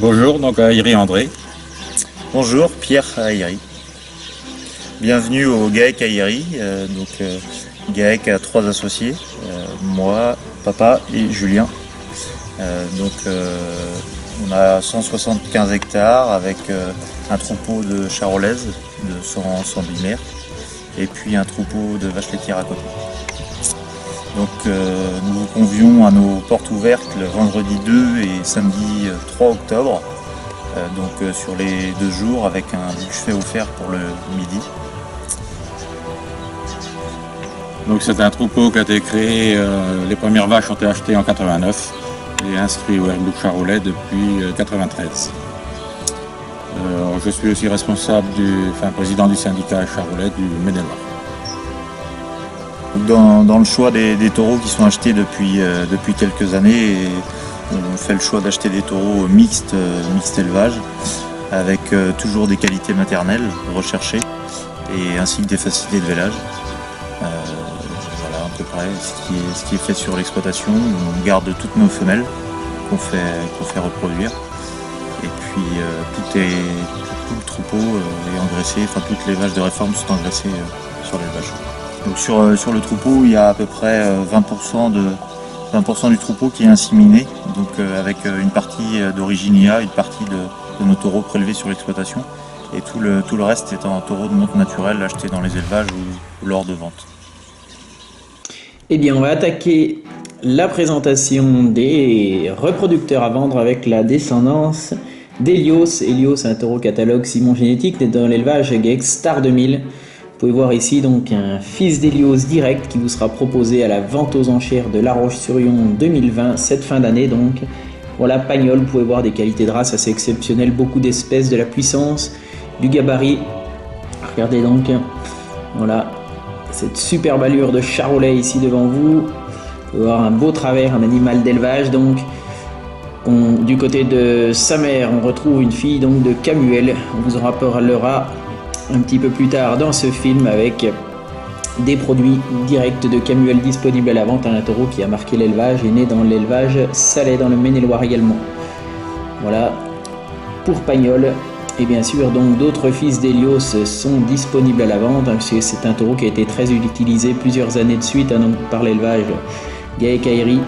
Bonjour, donc Iri André. Bonjour, Pierre Aïri. Bienvenue au GAEC Aïri. GAEC a trois associés, moi, papa et Julien. On a 175 hectares avec un troupeau de charolaises de 100 bimères et puis un troupeau de vaches laitières à côté. Nous vous convions à nos portes ouvertes le vendredi 2 et samedi 3 octobre. Sur les 2 jours avec un buffet offert pour le midi. Donc c'est un troupeau qui a été créé, les premières vaches ont été achetées en 89 et inscrites au Herblou Charolais depuis 93. Je suis aussi responsable président du syndicat Charolais du Maine-et-Loire. Dans le choix des taureaux qui sont achetés depuis quelques années, on fait le choix d'acheter des taureaux mixtes élevage, avec toujours des qualités maternelles recherchées, et ainsi que des facilités de vélage. Voilà à peu près ce qui est fait sur l'exploitation. On garde toutes nos femelles qu'on fait reproduire. Et puis tout le troupeau est engraissé, enfin toutes les vaches de réforme sont engraissées sur l'élevage. Donc sur le troupeau, il y a à peu près 20% du troupeau qui est inséminé, avec une partie d'origine IA, une partie de nos taureaux prélevés sur l'exploitation, et tout le reste est en taureaux de monte naturelle achetés dans les élevages ou lors de vente. Eh bien, on va attaquer la présentation des reproducteurs à vendre avec la descendance d'Helios. Helios, un taureau catalogue Simon Génétique, né dans l'élevage GAEC Star 2000. Vous pouvez voir ici donc un fils d'Helios direct qui vous sera proposé à la vente aux enchères de La Roche-sur-Yon 2020, cette fin d'année donc. Voilà, Pagnol, vous pouvez voir des qualités de race assez exceptionnelles, beaucoup d'espèces, de la puissance, du gabarit. Regardez donc, voilà, cette superbe allure de charolais ici devant vous. Vous pouvez voir un beau travers, un animal d'élevage donc. Du côté de sa mère, on retrouve une fille donc de Camuel. On vous en rappellera un petit peu plus tard dans ce film avec des produits directs de Camuel disponibles à la vente. Un taureau qui a marqué l'élevage et né dans l'élevage salé dans le Maine-et-Loire également. Voilà pour Pagnol. Et bien sûr donc d'autres fils d'Helios sont disponibles à la vente. C'est un taureau qui a été très utilisé plusieurs années de suite donc par l'élevage GAEC Aïri.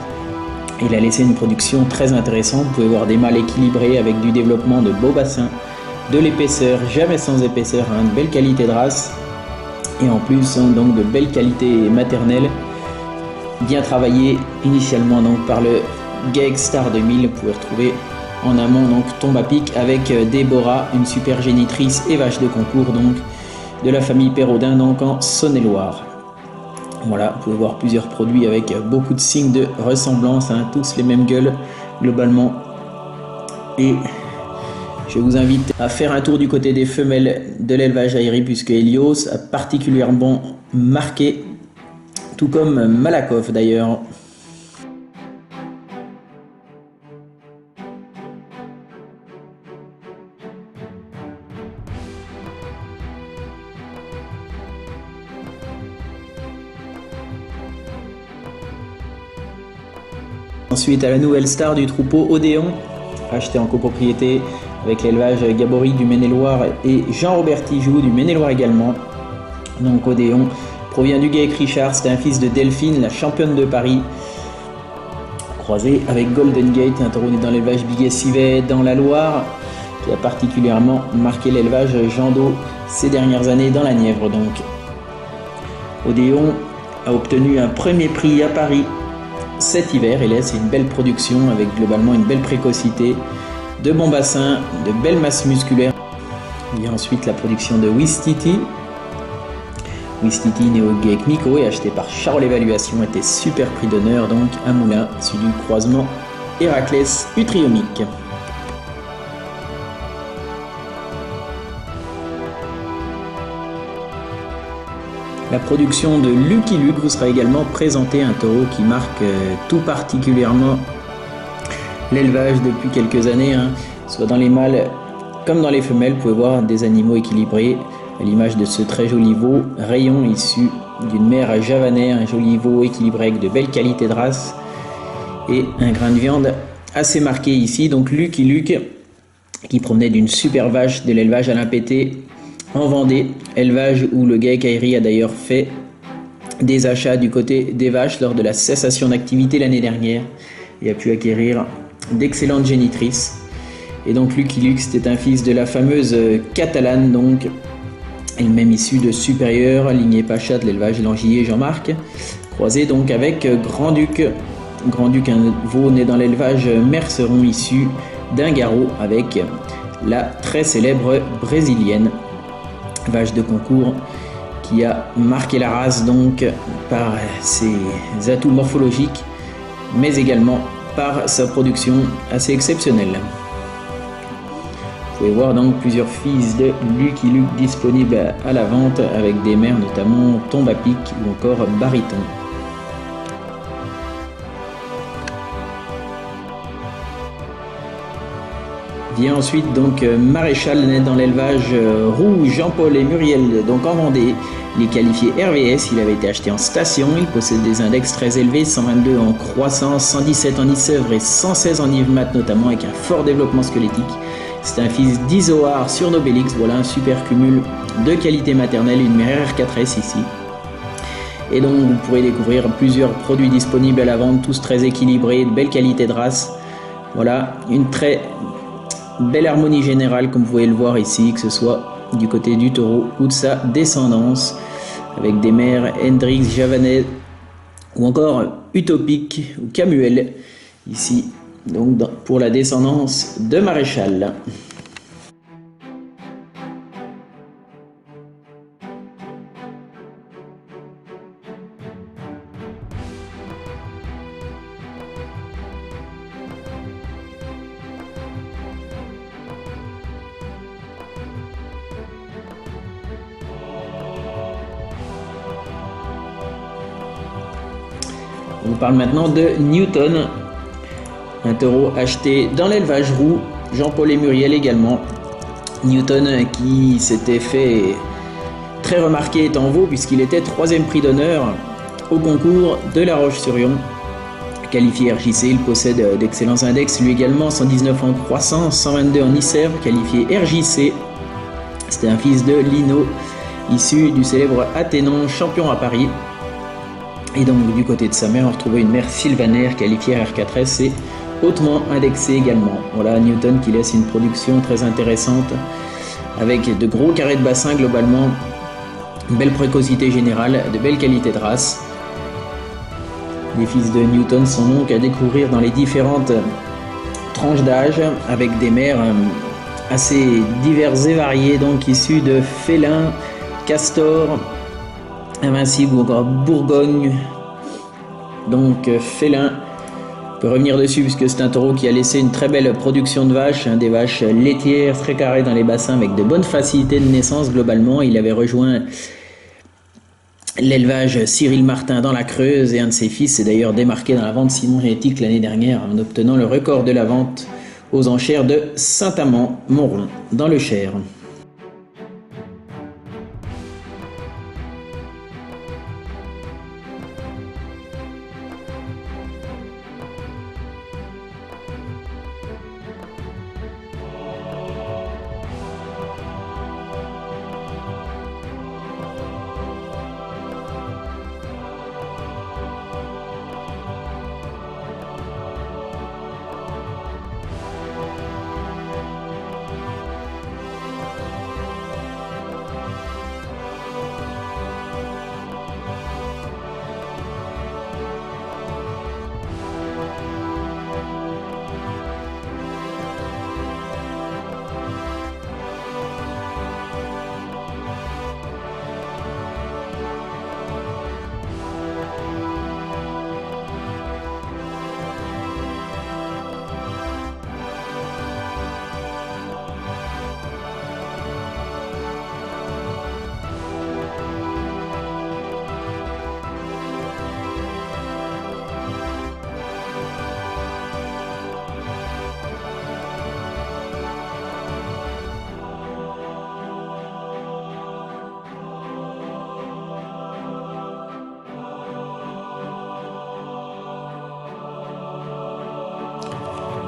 Il a laissé une production très intéressante. Vous pouvez voir des mâles équilibrés avec du développement de beaux bassins, de l'épaisseur, jamais sans épaisseur, de belle qualité de race et en plus donc de belles qualités maternelles, bien travaillées initialement donc par le GAEC Star 2000. Vous pouvez retrouver en amont donc Tombe à pic avec Déborah, une super génitrice et vache de concours donc de la famille Perraudin donc en Saône-et-Loire. Voilà, vous pouvez voir plusieurs produits avec beaucoup de signes de ressemblance, tous les mêmes gueules globalement. Et je vous invite à faire un tour du côté des femelles de l'élevage Aïri, puisque Helios a particulièrement marqué, tout comme Malakoff d'ailleurs. Ensuite à la nouvelle star du troupeau Odéon, acheté en copropriété avec l'élevage Gabory du Maine-et-Loire et Jean-Robert Tijoux du Maine-et-Loire également. Donc Odéon provient du GAEC Richard, c'est un fils de Delphine, la championne de Paris, croisé avec Golden Gate, un taureau né dans l'élevage Biguet-Sivet dans la Loire, qui a particulièrement marqué l'élevage Jandot ces dernières années dans la Nièvre. Donc Odéon a obtenu un premier prix à Paris cet hiver et laisse une belle production avec globalement une belle précocité, de bons bassins, de belles masses musculaires. Il y a ensuite la production de Wistiti. Wistiti né au GAEC Mico et acheté par Charles Évaluation, était super prix d'honneur, donc un moulin issu du croisement Héraclès Utriomique. La production de Lucky Luke vous sera également présentée, un taureau qui marque tout particulièrement l'élevage depuis quelques années, soit dans les mâles comme dans les femelles. Vous pouvez voir des animaux équilibrés à l'image de ce très joli veau rayon issu d'une mère javanais, un joli veau équilibré avec de belles qualités de race et un grain de viande assez marqué ici. Donc Lucky Luke qui provenait d'une super vache de l'élevage Alain Pété en Vendée, élevage où le GAEC Aillerie a d'ailleurs fait des achats du côté des vaches lors de la cessation d'activité l'année dernière et a pu acquérir d'excellentes génitrices. Et donc Lucky Luxe était un fils de la fameuse Catalane, donc elle-même issue de supérieur, lignée Pacha de l'élevage Langiller Jean-Marc, croisé donc avec Grand-Duc. Grand-Duc, un veau né dans l'élevage Merceron, issu d'un garrot avec la très célèbre brésilienne, vache de concours qui a marqué la race donc par ses atouts morphologiques, mais également par sa production assez exceptionnelle. Vous pouvez voir donc plusieurs fils de Lucky Luke disponibles à la vente avec des mères notamment Tombe à pic ou encore Baryton. Vient ensuite donc Maréchal, né dans l'élevage Roux, Jean-Paul et Muriel, donc en Vendée. Il est qualifié RVS, il avait été acheté en station, il possède des index très élevés, 122 en croissance, 117 en Nice-Sèvres et 116 en Yves-Mat notamment, avec un fort développement squelettique. C'est un fils d'Isoar sur Nobelix, voilà un super cumul de qualité maternelle, une mère R4S ici. Et donc vous pourrez découvrir plusieurs produits disponibles à la vente, tous très équilibrés, de belle qualité de race. Voilà, une très belle harmonie générale comme vous pouvez le voir ici, que ce soit du côté du taureau ou de sa descendance, avec des mères Hendrix, Javanais ou encore Utopique ou Camuel ici, donc pour la descendance de Maréchal. On vous parle maintenant de Newton, un taureau acheté dans l'élevage Roux, Jean-Paul et Muriel également. Newton qui s'était fait très remarqué étant veau puisqu'il était 3e prix d'honneur au concours de La Roche-sur-Yon. Qualifié RJC, il possède d'excellents index, lui également 119 en croissance, 122 en Nice-Sèvres, qualifié RJC. C'était un fils de Lino, issu du célèbre Athénon, champion à Paris. Et donc du côté de sa mère, on retrouvait une mère sylvanaire qualifiée R4S et hautement indexée également. Voilà Newton qui laisse une production très intéressante avec de gros carrés de bassin globalement, une belle précocité générale, de belles qualités de race. Les fils de Newton sont donc à découvrir dans les différentes tranches d'âge avec des mères assez diverses et variées, donc issues de félins, castors, Invincible ou encore Bourgogne, donc félin. On peut revenir dessus puisque c'est un taureau qui a laissé une très belle production de vaches, des vaches laitières très carrées dans les bassins avec de bonnes facilités de naissance globalement. Il avait rejoint l'élevage Cyril Martin dans la Creuse et un de ses fils s'est d'ailleurs démarqué dans la vente Simon Génétique l'année dernière en obtenant le record de la vente aux enchères de Saint-Amand-Montrond dans le Cher.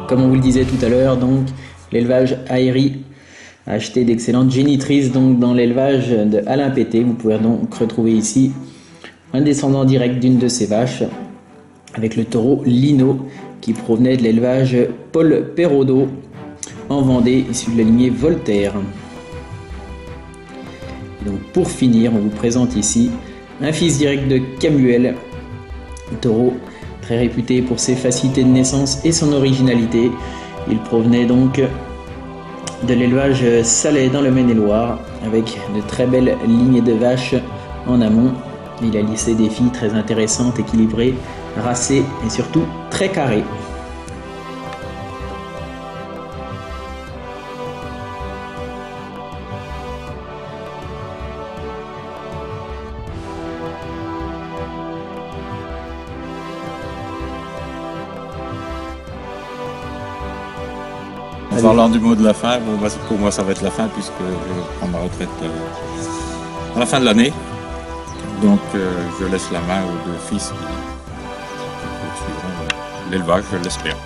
Comme on vous le disait tout à l'heure, donc L'élevage aéri a acheté d'excellentes génitrices donc dans l'élevage de Alain Pété. Vous pouvez donc retrouver ici un descendant direct d'une de ces vaches avec le taureau Lino qui provenait de l'élevage Paul Perraudot en Vendée, issu de la lignée Voltaire. Donc pour finir, on vous présente ici un fils direct de Camuel, taureau très réputé pour ses facilités de naissance et son originalité. Il provenait donc de l'élevage Salais dans le Maine-et-Loire avec de très belles lignes de vaches en amont. Il a lissé des filles très intéressantes, équilibrées, racées et surtout très carrées. En parlant du mot de la fin, bon, pour moi ça va être la fin puisque je prends ma retraite à la fin de l'année. Donc je laisse la main aux deux fils qui poursuivront l'élevage, je l'espère.